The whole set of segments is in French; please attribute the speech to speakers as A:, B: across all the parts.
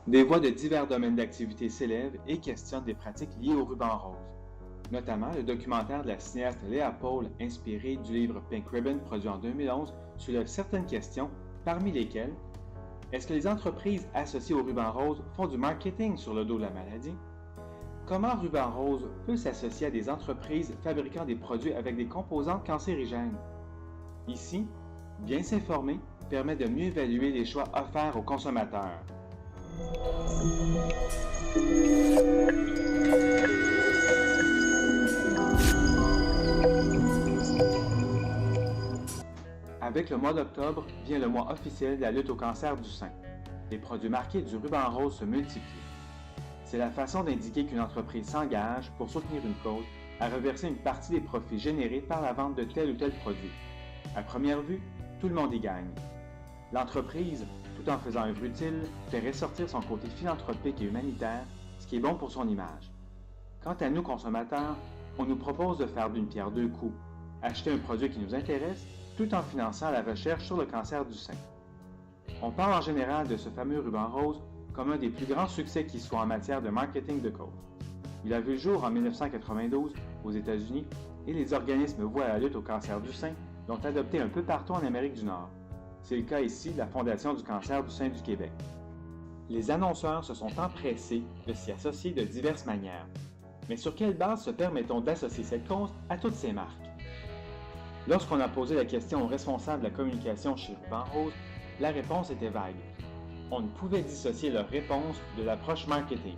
A: Des voix de divers domaines d'activité s'élèvent et questionnent des pratiques liées au ruban rose, notamment le documentaire de la cinéaste Léa Paul inspiré du livre Pink Ribbon produit en 2011 soulève certaines questions, parmi lesquelles est-ce que les entreprises associées au ruban rose font du marketing sur le dos de la maladie? Comment ruban rose peut s'associer à des entreprises fabriquant des produits avec des composantes cancérigènes? Ici, bien s'informer permet de mieux évaluer les choix offerts aux consommateurs. Avec le mois d'octobre vient le mois officiel de la lutte au cancer du sein. Les produits marqués du ruban rose se multiplient. C'est la façon d'indiquer qu'une entreprise s'engage pour soutenir une cause à reverser une partie des profits générés par la vente de tel ou tel produit. À première vue, tout le monde y gagne. L'entreprise, tout en faisant œuvre utile, fait ressortir son côté philanthropique et humanitaire, ce qui est bon pour son image. Quant à nous consommateurs, on nous propose de faire d'une pierre deux coups, acheter un produit qui nous intéresse, tout en finançant la recherche sur le cancer du sein. On parle en général de ce fameux ruban rose comme un des plus grands succès qui soit en matière de marketing de cause. Il a vu le jour en 1992 aux États-Unis et les organismes Voix à la lutte au cancer du sein l'ont adopté un peu partout en Amérique du Nord. C'est le cas ici de la Fondation du cancer du sein du Québec. Les annonceurs se sont empressés de s'y associer de diverses manières. Mais sur quelle base se permet-on d'associer cette cause à toutes ces marques? Lorsqu'on a posé la question aux responsables de la communication chez Ruban Rose, la réponse était vague. On ne pouvait dissocier leur réponse de l'approche marketing.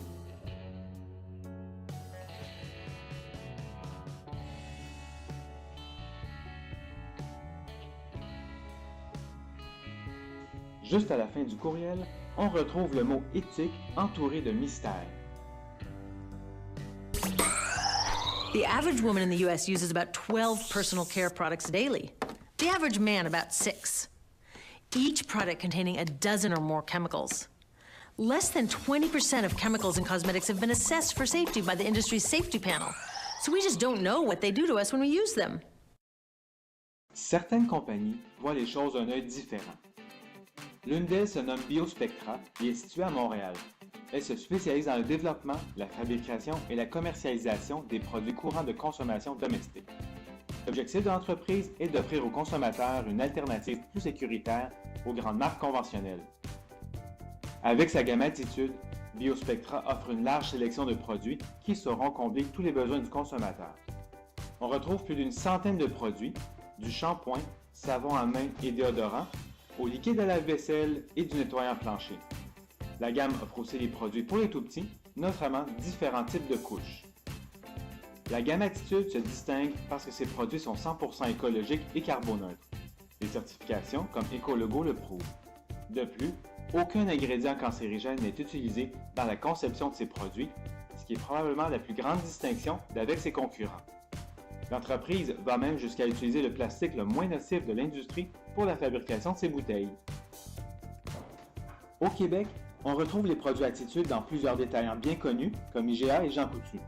A: Juste à la fin du courriel, on retrouve le mot éthique entouré de mystère.
B: The average woman in the U.S. uses about 12 personal care products daily. The average man about 6. Each product containing a dozen or more chemicals. Less than 20% of chemicals in cosmetics have been assessed for safety by the industry's safety panel. So we just don't know what they do to us when we use them.
A: Certaines compagnies voient les choses d'un œil différent. L'une d'elles se nomme Biospectra et est située à Montréal. Elle se spécialise dans le développement, la fabrication et la commercialisation des produits courants de consommation domestique. L'objectif de l'entreprise est d'offrir aux consommateurs une alternative plus sécuritaire aux grandes marques conventionnelles. Avec sa gamme Attitude, Biospectra offre une large sélection de produits qui sauront combler tous les besoins du consommateur. On retrouve plus d'une centaine de produits, du shampoing, savon à main et déodorant, au liquide à lave-vaisselle et du nettoyant plancher. La gamme offre aussi des produits pour les tout-petits, notamment différents types de couches. La gamme Attitude se distingue parce que ses produits sont 100% écologiques et carboneutres. Les certifications comme Ecologo le prouvent. De plus, aucun ingrédient cancérigène n'est utilisé dans la conception de ces produits, ce qui est probablement la plus grande distinction d'avec ses concurrents. L'entreprise va même jusqu'à utiliser le plastique le moins nocif de l'industrie pour la fabrication de ses bouteilles. Au Québec, on retrouve les produits Attitude dans plusieurs détaillants bien connus comme IGA et Jean Coutu.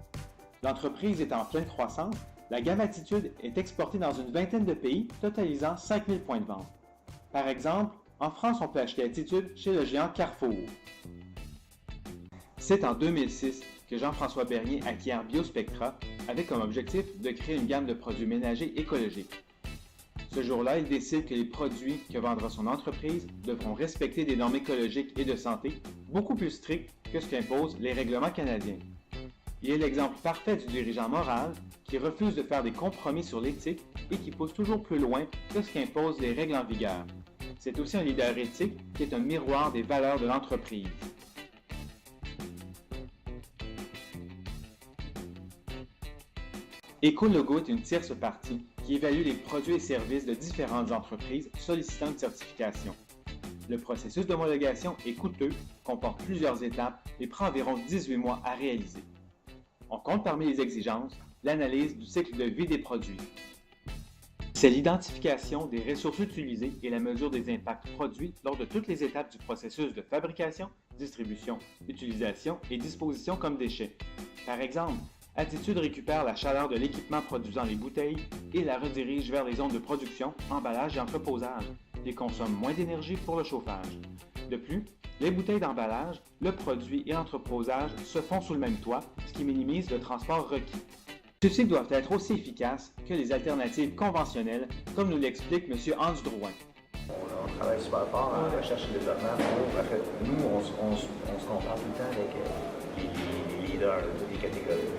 A: L'entreprise est en pleine croissance, la gamme Attitude est exportée dans une vingtaine de pays, totalisant 5000 points de vente. Par exemple, en France, on peut acheter Attitude chez le géant Carrefour. C'est en 2006 que Jean-François Bernier acquiert Biospectra avec comme objectif de créer une gamme de produits ménagers écologiques. Ce jour-là, il décide que les produits que vendra son entreprise devront respecter des normes écologiques et de santé beaucoup plus strictes que ce qu'imposent les règlements canadiens. Il est l'exemple parfait du dirigeant moral qui refuse de faire des compromis sur l'éthique et qui pousse toujours plus loin que ce qu'imposent les règles en vigueur. C'est aussi un leader éthique qui est un miroir des valeurs de l'entreprise. Ecologo est une tierce partie qui évalue les produits et services de différentes entreprises sollicitant une certification. Le processus d'homologation est coûteux, comporte plusieurs étapes et prend environ 18 mois à réaliser. On compte parmi les exigences l'analyse du cycle de vie des produits. C'est l'identification des ressources utilisées et la mesure des impacts produits lors de toutes les étapes du processus de fabrication, distribution, utilisation et disposition comme déchets. Par exemple, Attitude récupère la chaleur de l'équipement produisant les bouteilles et la redirige vers les zones de production, emballage et entreposage et consomme moins d'énergie pour le chauffage. De plus, Les bouteilles d'emballage, le produit et l'entreposage se font sous le même toit, ce qui minimise le transport requis. Ceux-ci doivent être aussi efficaces que les alternatives conventionnelles, comme nous l'explique M. Hans Drouin.
C: On travaille super fort en recherche et développement. Nous, on se compare tout le temps avec les leaders de toutes les catégories.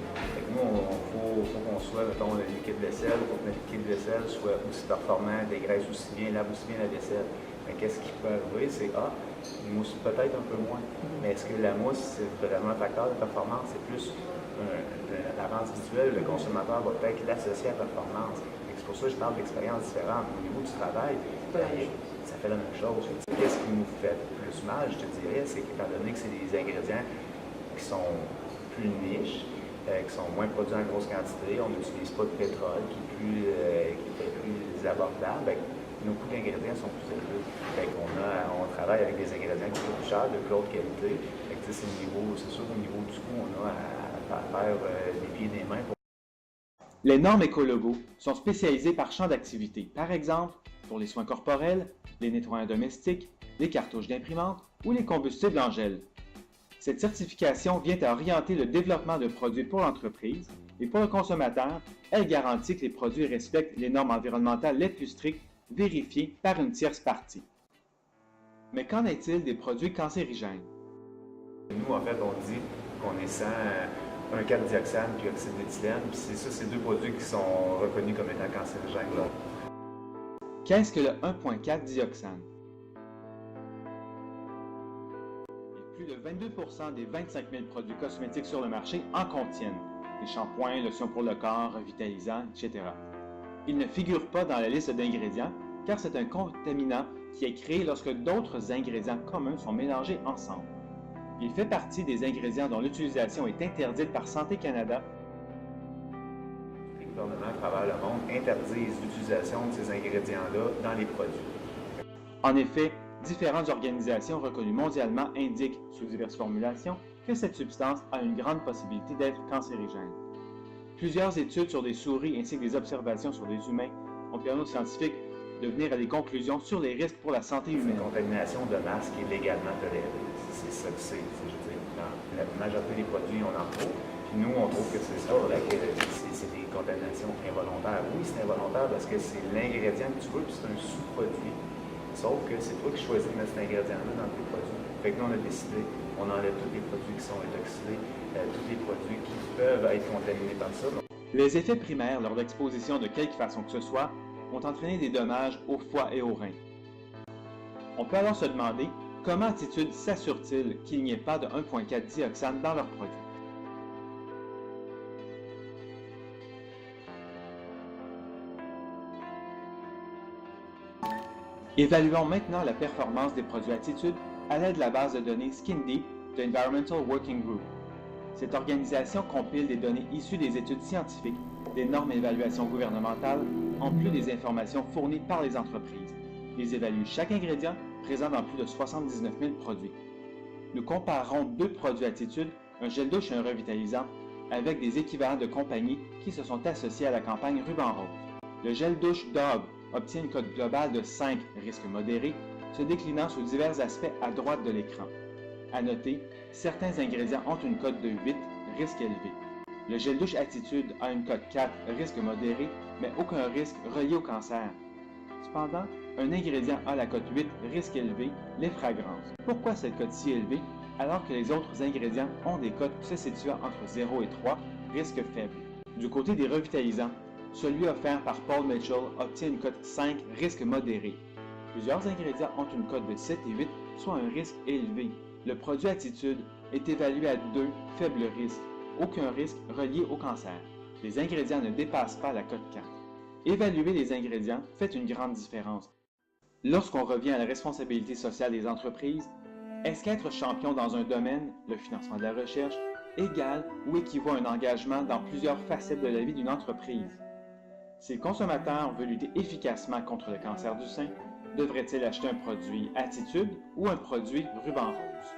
C: Nous, il faut qu'on soit, mettons, le liquide vaisselle, il faut que notre liquide vaisselle soit aussi performant, dégraisse aussi bien, lave aussi bien la vaisselle. Qu'est-ce qui peut arriver, c'est une mousse peut-être un peu moins. Mais est-ce que la mousse, c'est vraiment un facteur de performance? C'est plus l'avance visuelle, le consommateur va peut-être l'associer à la performance. C'est pour ça que je parle d'expériences différentes. Au niveau du travail, ça fait la même chose. Qu'est-ce qui nous fait plus mal, je te dirais, c'est qu'étant donné que c'est des ingrédients qui sont plus niches, qui sont moins produits en grosse quantité, on n'utilise pas de pétrole qui est plus abordable, nos coûts d'ingrédients sont plus élevés. On travaille avec des ingrédients qui sont plus chers, de plus haute qualité. C'est sûr qu'au niveau du coût, on a à faire des pieds et des mains.
A: Les normes écologos sont spécialisées par champ d'activité, par exemple pour les soins corporels, les nettoyants domestiques, les cartouches d'imprimante ou les combustibles en gel. Cette certification vient à orienter le développement de produits pour l'entreprise et pour le consommateur, elle garantit que les produits respectent les normes environnementales les plus strictes vérifiées par une tierce partie. Mais qu'en est-il des produits cancérigènes?
C: Nous, en fait, on dit qu'on est sans 1,4-dioxane puis oxyde d'éthylène, puis c'est deux produits qui sont reconnus comme étant cancérigènes.
A: Qu'est-ce que le 1,4-dioxane? Plus de 22% des 25 000 produits cosmétiques sur le marché en contiennent. Des shampoings, lotions pour le corps, revitalisants, etc. Il ne figure pas dans la liste d'ingrédients car c'est un contaminant qui est créé lorsque d'autres ingrédients communs sont mélangés ensemble. Il fait partie des ingrédients dont l'utilisation est interdite par Santé Canada.
C: Les gouvernements à travers le monde interdisent l'utilisation de ces ingrédients-là dans les produits.
A: En effet, différentes organisations reconnues mondialement indiquent, sous diverses formulations, que cette substance a une grande possibilité d'être cancérigène. Plusieurs études sur des souris ainsi que des observations sur des humains ont permis aux scientifiques de venir à des conclusions sur les risques pour la santé humaine.
C: C'est une contamination de masse qui est légalement tolérée. C'est ça que c'est. Dans la majorité des produits, on en trouve. Puis nous, on trouve que c'est ça, c'est des contaminations involontaires. Oui, c'est involontaire parce que c'est l'ingrédient que tu veux, puis c'est un sous-produit. Sauf que c'est toi qui choisis de mettre cet ingrédient-là dans tes produits. Fait que nous, on a décidé, on enlève tous les produits qui sont intoxicés, tous les produits qui peuvent être contaminés par ça.
A: Les effets primaires lors d'exposition de quelque façon que ce soit ont entraîné des dommages au foie et aux reins. On peut alors se demander comment Attitude s'assure-t-il qu'il n'y ait pas de 1,4-dioxane dans leurs produits. Évaluons maintenant la performance des produits Attitude à l'aide de la base de données SkinDeep de Environmental Working Group. Cette organisation compile des données issues des études scientifiques, des normes et évaluations gouvernementales, en plus des informations fournies par les entreprises. Ils évaluent chaque ingrédient présent dans plus de 79 000 produits. Nous comparerons deux produits Attitude, un gel douche et un revitalisant, avec des équivalents de compagnies qui se sont associés à la campagne Ruban Rose. Le gel douche Dove obtient une cote globale de 5, risque modéré, se déclinant sous divers aspects à droite de l'écran. À noter, certains ingrédients ont une cote de 8, risque élevé. Le gel douche Attitude a une cote 4, risque modéré, mais aucun risque relié au cancer. Cependant, un ingrédient a la cote 8, risque élevé, les fragrances. Pourquoi cette cote si élevée, alors que les autres ingrédients ont des cotes se situant entre 0 et 3, risque faible? Du côté des revitalisants, celui offert par Paul Mitchell obtient une cote 5, risque modéré. Plusieurs ingrédients ont une cote de 7 et 8, soit un risque élevé. Le produit Attitude est évalué à 2, faible risque, aucun risque relié au cancer. Les ingrédients ne dépassent pas la cote 4. Évaluer les ingrédients fait une grande différence. Lorsqu'on revient à la responsabilité sociale des entreprises, est-ce qu'être champion dans un domaine, le financement de la recherche, égale ou équivaut à un engagement dans plusieurs facettes de la vie d'une entreprise? Si le consommateur veut lutter efficacement contre le cancer du sein, devrait-il acheter un produit Attitude ou un produit Ruban Rose?